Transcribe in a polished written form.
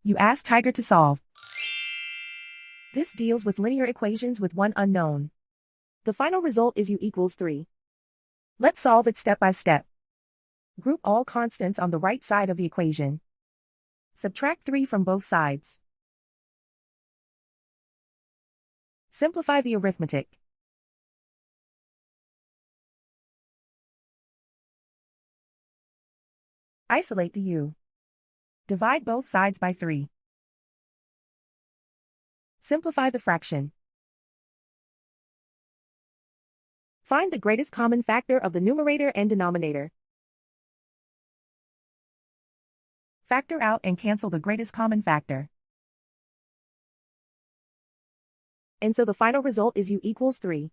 You ask Tiger to solve. This deals with linear equations with one unknown. The final result is u equals 3. Let's solve it step by step. Group all constants on the right side of the equation. Subtract 3 from both sides. Simplify the arithmetic. Isolate the u. Divide both sides by 3. Simplify the fraction. Find the greatest common factor of the numerator and denominator. Factor out and cancel the greatest common factor. And so the final result is u equals 3.